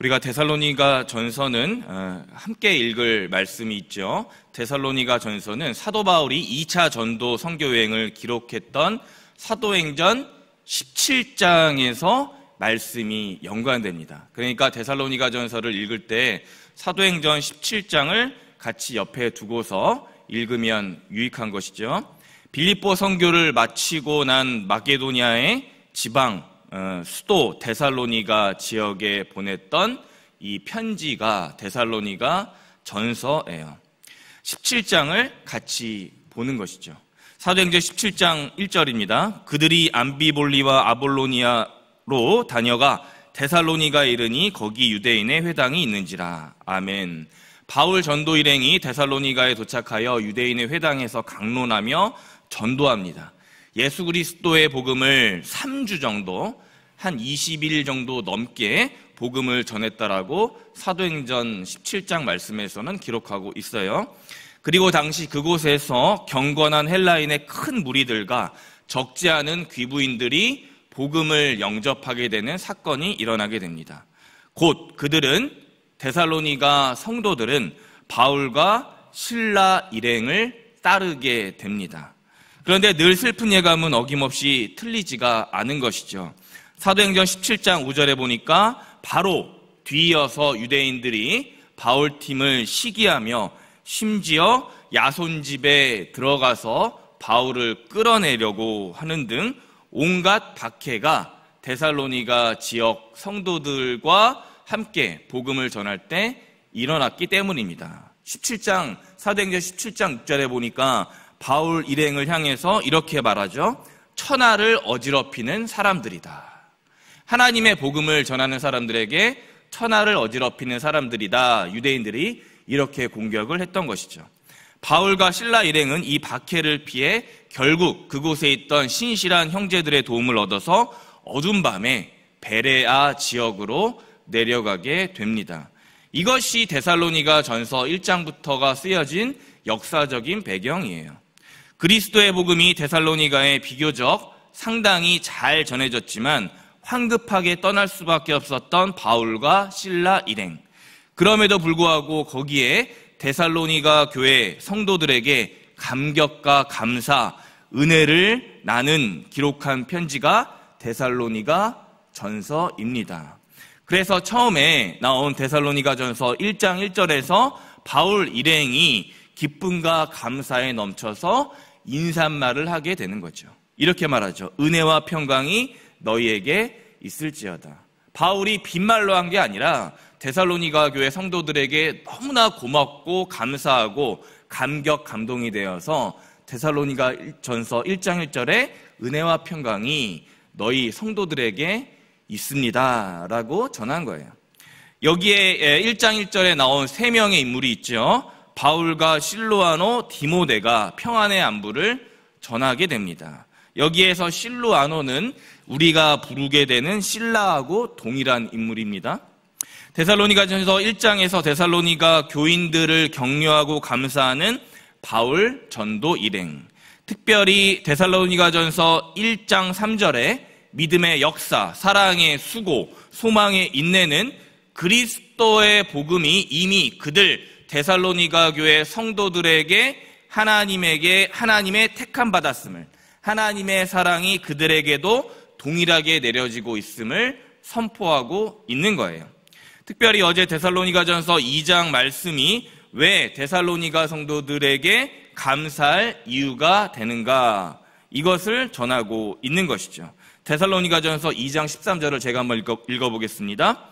우리가 데살로니가 전서는 함께 읽을 말씀이 있죠. 데살로니가 전서는 사도 바울이 2차 전도 선교 여행을 기록했던 사도행전 17장에서 말씀이 연관됩니다. 그러니까 데살로니가 전서를 읽을 때 사도행전 17장을 같이 옆에 두고서 읽으면 유익한 것이죠. 빌립보 선교를 마치고 난 마게도니아의 지방 수도 데살로니가 지역에 보냈던 이 편지가 데살로니가 전서예요. 17장을 같이 보는 것이죠. 사도행전 17장 1절입니다. 그들이 암비볼리와 아볼로니아로 다녀가 데살로니가에 이르니 거기 유대인의 회당이 있는지라. 아멘. 바울 전도 일행이 데살로니가에 도착하여 유대인의 회당에서 강론하며 전도합니다. 예수 그리스도의 복음을 3주 정도, 한 20일 정도 넘게 복음을 전했다라고 사도행전 17장 말씀에서는 기록하고 있어요. 그리고 당시 그곳에서 경건한 헬라인의 큰 무리들과 적지 않은 귀부인들이 복음을 영접하게 되는 사건이 일어나게 됩니다. 곧 그들은 데살로니가 성도들은 바울과 실라 일행을 따르게 됩니다. 그런데 늘 슬픈 예감은 어김없이 틀리지가 않은 것이죠. 사도행전 17장 5절에 보니까 바로 뒤이어서 유대인들이 바울팀을 시기하며 심지어 야손 집에 들어가서 바울을 끌어내려고 하는 등 온갖 박해가 데살로니가 지역 성도들과 함께 복음을 전할 때 일어났기 때문입니다. 사도행전 17장 6절에 보니까 바울 일행을 향해서 이렇게 말하죠. 천하를 어지럽히는 사람들이다. 하나님의 복음을 전하는 사람들에게 천하를 어지럽히는 사람들이다. 유대인들이 이렇게 공격을 했던 것이죠. 바울과 실라 일행은 이 박해를 피해 결국 그곳에 있던 신실한 형제들의 도움을 얻어서 어두운 밤에 베레아 지역으로 내려가게 됩니다. 이것이 데살로니가 전서 1장부터가 쓰여진 역사적인 배경이에요. 그리스도의 복음이 데살로니가에 비교적 상당히 잘 전해졌지만 황급하게 떠날 수밖에 없었던 바울과 실라 일행. 그럼에도 불구하고 거기에 데살로니가 교회 성도들에게 감격과 감사, 은혜를 나눈 기록한 편지가 데살로니가 전서입니다. 그래서 처음에 나온 데살로니가 전서 1장 1절에서 바울 일행이 기쁨과 감사에 넘쳐서 인사말을 하게 되는 거죠. 이렇게 말하죠. 은혜와 평강이 너희에게 있을지어다. 바울이 빈말로 한 게 아니라 데살로니가 교회 성도들에게 너무나 고맙고 감사하고 감격, 감동이 되어서 데살로니가 전서 1장 1절에 은혜와 평강이 너희 성도들에게 있습니다 라고 전한 거예요. 여기에 1장 1절에 나온 3명의 인물이 있죠. 바울과 실로아노, 디모데가 평안의 안부를 전하게 됩니다. 여기에서 실로아노는 우리가 부르게 되는 실라하고 동일한 인물입니다. 데살로니가전서 1장에서 데살로니가 교인들을 격려하고 감사하는 바울 전도 일행, 특별히 데살로니가전서 1장 3절에 믿음의 역사, 사랑의 수고, 소망의 인내는 그리스도의 복음이 이미 그들 데살로니가 교회 성도들에게 하나님의 택함 받았음을, 하나님의 사랑이 그들에게도 동일하게 내려지고 있음을 선포하고 있는 거예요. 특별히 어제 데살로니가전서 2장 말씀이 왜 데살로니가 성도들에게 감사할 이유가 되는가, 이것을 전하고 있는 것이죠. 데살로니가전서 2장 13절을 제가 한번 읽어보겠습니다.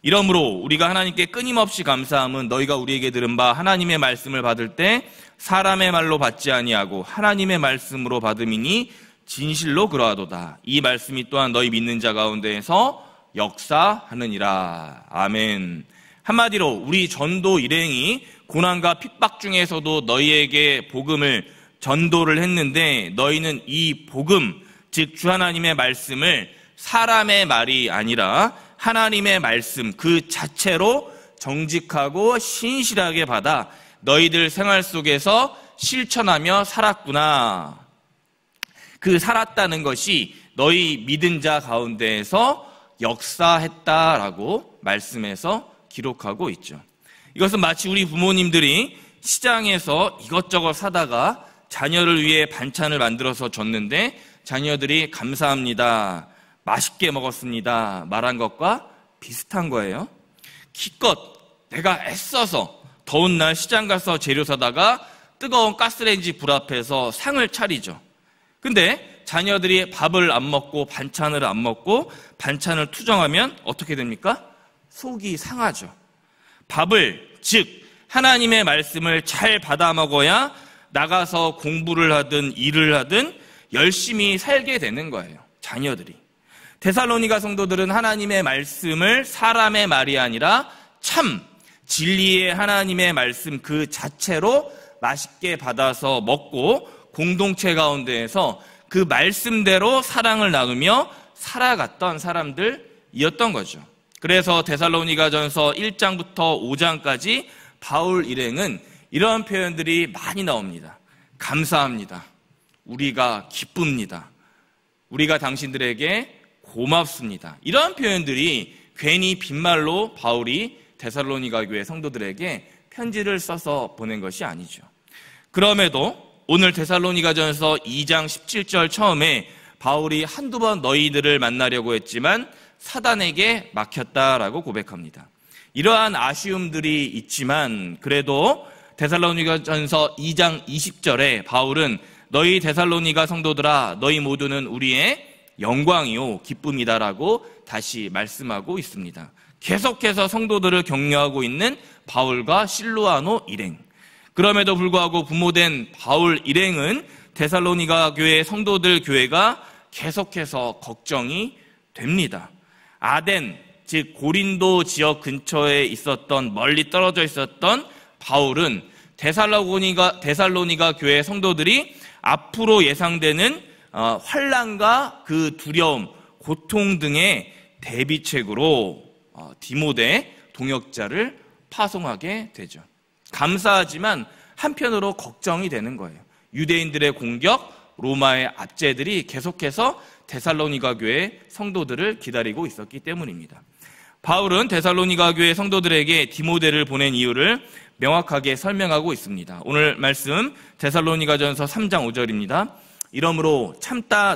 이러므로 우리가 하나님께 끊임없이 감사함은 너희가 우리에게 들은 바 하나님의 말씀을 받을 때 사람의 말로 받지 아니하고 하나님의 말씀으로 받음이니 진실로 그러하도다. 이 말씀이 또한 너희 믿는 자 가운데에서 역사하느니라. 아멘. 한마디로 우리 전도 일행이 고난과 핍박 중에서도 너희에게 복음을 전도를 했는데 너희는 이 복음, 즉 주 하나님의 말씀을 사람의 말이 아니라 하나님의 말씀 그 자체로 정직하고 신실하게 받아 너희들 생활 속에서 실천하며 살았구나. 그 살았다는 것이 너희 믿은 자 가운데에서 역사했다라고 말씀에서 기록하고 있죠. 이것은 마치 우리 부모님들이 시장에서 이것저것 사다가 자녀를 위해 반찬을 만들어서 줬는데 자녀들이 감사합니다, 맛있게 먹었습니다 말한 것과 비슷한 거예요. 기껏 내가 애써서 더운 날 시장 가서 재료 사다가 뜨거운 가스레인지 불 앞에서 상을 차리죠. 근데 자녀들이 밥을 안 먹고 반찬을 안 먹고 반찬을 투정하면 어떻게 됩니까? 속이 상하죠. 밥을, 즉 하나님의 말씀을 잘 받아 먹어야 나가서 공부를 하든 일을 하든 열심히 살게 되는 거예요, 자녀들이. 데살로니가 성도들은 하나님의 말씀을 사람의 말이 아니라 참 진리의 하나님의 말씀 그 자체로 맛있게 받아서 먹고 공동체 가운데에서 그 말씀대로 사랑을 나누며 살아갔던 사람들이었던 거죠. 그래서 데살로니가전서 1장부터 5장까지 바울 일행은 이런 표현들이 많이 나옵니다. 감사합니다. 우리가 기쁩니다. 우리가 당신들에게 고맙습니다. 이런 표현들이 괜히 빈말로 바울이 데살로니가 교회 성도들에게 편지를 써서 보낸 것이 아니죠. 그럼에도 오늘 데살로니가전서 2장 17절 처음에 바울이 한두 번 너희들을 만나려고 했지만 사단에게 막혔다라고 고백합니다. 이러한 아쉬움들이 있지만 그래도 데살로니가전서 2장 20절에 바울은 너희 데살로니가 성도들아 너희 모두는 우리의 영광이요 기쁨이다라고 다시 말씀하고 있습니다. 계속해서 성도들을 격려하고 있는 바울과 실루아노 일행. 그럼에도 불구하고 부모된 바울 일행은 데살로니가 교회 성도들 교회가 계속해서 걱정이 됩니다. 아덴, 즉 고린도 지역 근처에 있었던 멀리 떨어져 있었던 바울은 데살로니가 교회 성도들이 앞으로 예상되는 환난과 그 두려움, 고통 등의 대비책으로 디모데 동역자를 파송하게 되죠. 감사하지만 한편으로 걱정이 되는 거예요. 유대인들의 공격, 로마의 압제들이 계속해서 데살로니가 교회 성도들을 기다리고 있었기 때문입니다. 바울은 데살로니가 교회 성도들에게 디모데를 보낸 이유를 명확하게 설명하고 있습니다. 오늘 말씀 데살로니가전서 3장 5절입니다. 이러므로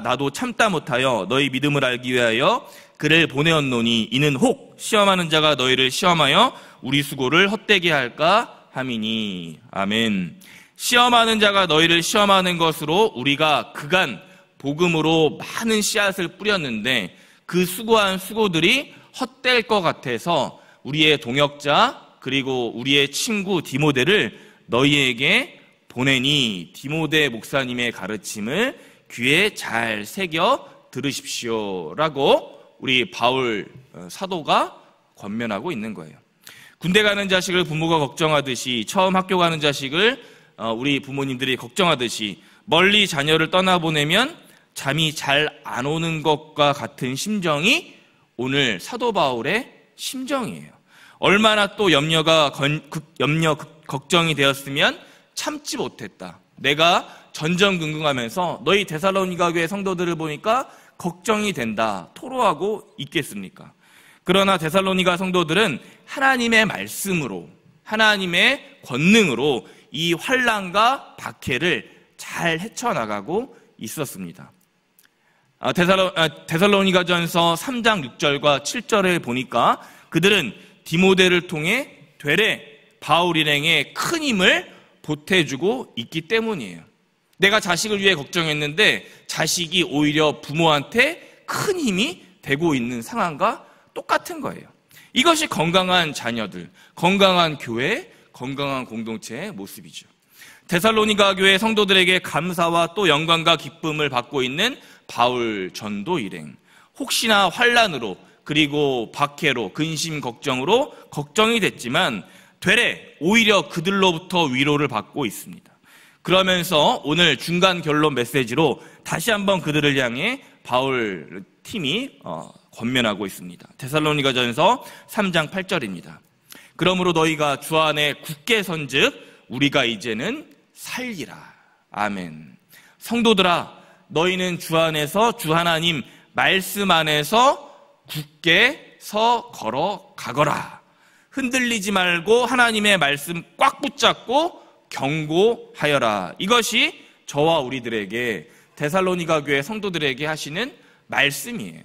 나도 참다 못하여 너희 믿음을 알기 위하여 그를 보내었노니 이는 혹 시험하는 자가 너희를 시험하여 우리 수고를 헛되게 할까 함이니. 아멘. 시험하는 자가 너희를 시험하는 것으로 우리가 그간 복음으로 많은 씨앗을 뿌렸는데 그 수고한 수고들이 헛될 것 같아서 우리의 동역자 그리고 우리의 친구 디모데를 너희에게 보내니 디모데 목사님의 가르침을 귀에 잘 새겨 들으십시오 라고 우리 바울 사도가 권면하고 있는 거예요. 군대 가는 자식을 부모가 걱정하듯이 처음 학교 가는 자식을 우리 부모님들이 걱정하듯이 멀리 자녀를 떠나보내면 잠이 잘 안 오는 것과 같은 심정이 오늘 사도 바울의 심정이에요. 얼마나 또 걱정이 되었으면 참지 못했다. 내가 전전긍긍하면서 너희 데살로니가 교회 성도들을 보니까 걱정이 된다. 토로하고 있겠습니까? 그러나 데살로니가 성도들은 하나님의 말씀으로 하나님의 권능으로 이 환난과 박해를 잘 헤쳐나가고 있었습니다. 데살로니가전서 3장 6절과 7절에 보니까 그들은 디모데를 통해 되레 바울 일행에 큰 힘을 보태주고 있기 때문이에요. 내가 자식을 위해 걱정했는데 자식이 오히려 부모한테 큰 힘이 되고 있는 상황과 똑같은 거예요. 이것이 건강한 자녀들, 건강한 교회, 건강한 공동체의 모습이죠. 데살로니가 교회 성도들에게 감사와 또 영광과 기쁨을 받고 있는 바울 전도 일행. 혹시나 환난으로 그리고 박해로 근심 걱정으로 걱정이 됐지만 되레 오히려 그들로부터 위로를 받고 있습니다. 그러면서 오늘 중간 결론 메시지로 다시 한번 그들을 향해 바울 팀이 권면하고 있습니다. 데살로니가전서 3장 8절입니다. 그러므로 너희가 주 안에 굳게 선즉 우리가 이제는 살리라. 아멘. 성도들아, 너희는 주 안에서 주 하나님 말씀 안에서 굳게 서 걸어가거라. 흔들리지 말고 하나님의 말씀 꽉 붙잡고 경고하여라. 이것이 저와 우리들에게, 데살로니가 교회 성도들에게 하시는 말씀이에요.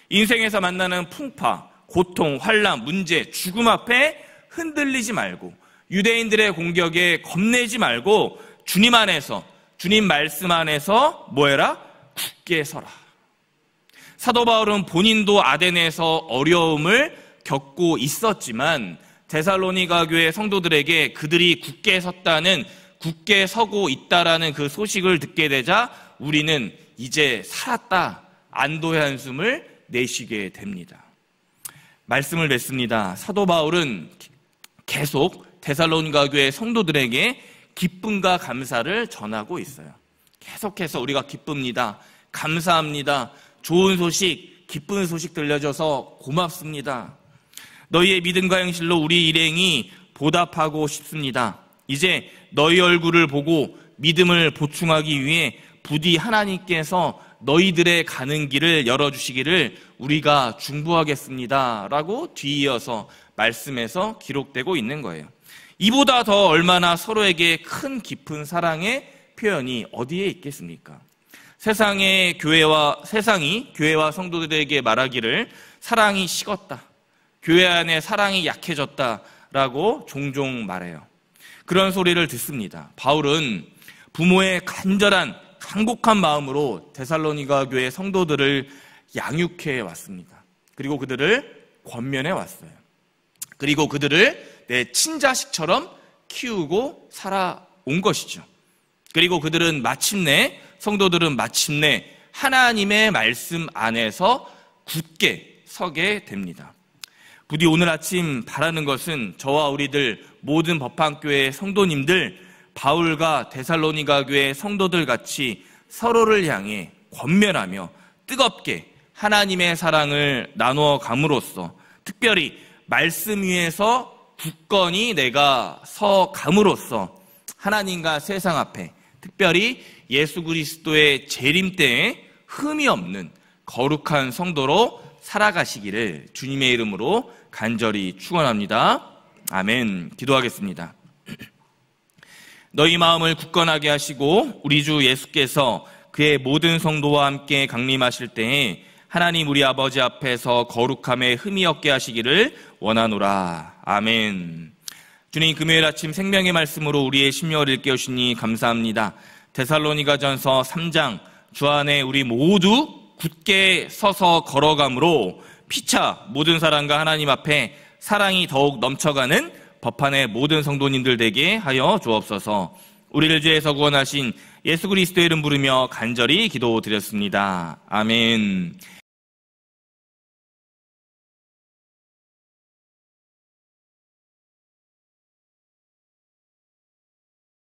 인생에서 만나는 풍파, 고통, 환난, 문제, 죽음 앞에 흔들리지 말고, 유대인들의 공격에 겁내지 말고 주님 안에서, 주님 말씀 안에서 뭐해라? 굳게 서라. 사도 바울은 본인도 아덴에서 어려움을 겪고 있었지만 데살로니가 교회 성도들에게 그들이 굳게 섰다는, 굳게 서고 있다라는 그 소식을 듣게 되자 우리는 이제 살았다, 안도의 한숨을 내쉬게 됩니다. 말씀을 맺습니다. 사도 바울은 계속 데살로니가 교회 성도들에게 기쁨과 감사를 전하고 있어요. 계속해서 우리가 기쁩니다, 감사합니다, 좋은 소식, 기쁜 소식 들려줘서 고맙습니다. 너희의 믿음과 행실로 우리 일행이 보답하고 싶습니다. 이제 너희 얼굴을 보고 믿음을 보충하기 위해 부디 하나님께서 너희들의 가는 길을 열어주시기를 우리가 중보하겠습니다 라고 뒤이어서 말씀에서 기록되고 있는 거예요. 이보다 더 얼마나 서로에게 큰 깊은 사랑의 표현이 어디에 있겠습니까? 세상이 교회와 성도들에게 말하기를 사랑이 식었다, 교회 안에 사랑이 약해졌다라고 종종 말해요. 그런 소리를 듣습니다. 바울은 부모의 간절한 간곡한 마음으로 데살로니가 교회 성도들을 양육해 왔습니다. 그리고 그들을 권면해 왔어요. 그리고 그들을 내 친자식처럼 키우고 살아온 것이죠. 그리고 성도들은 마침내 하나님의 말씀 안에서 굳게 서게 됩니다. 부디 오늘 아침 바라는 것은 저와 우리들 모든 법학교회 성도님들, 바울과 데살로니가 교회 성도들 같이 서로를 향해 권면하며 뜨겁게 하나님의 사랑을 나누어 감으로써, 특별히 말씀 위에서 굳건히 내가 서 감으로써 하나님과 세상 앞에, 특별히 예수 그리스도의 재림 때에 흠이 없는 거룩한 성도로 살아가시기를 주님의 이름으로 간절히 축원합니다. 아멘. 기도하겠습니다. 너희 마음을 굳건하게 하시고 우리 주 예수께서 그의 모든 성도와 함께 강림하실 때에 하나님 우리 아버지 앞에서 거룩함에 흠이 없게 하시기를 원하노라. 아멘. 주님, 금요일 아침 생명의 말씀으로 우리의 심령을 일깨우시니 감사합니다. 데살로니가전서 3장, 주 안에 우리 모두 굳게 서서 걸어감으로 피차 모든 사람과 하나님 앞에 사랑이 더욱 넘쳐가는 법한의 모든 성도님들 되게 하여 주옵소서. 우리를 죄에서 구원하신 예수 그리스도의 이름 부르며 간절히 기도드렸습니다. 아멘.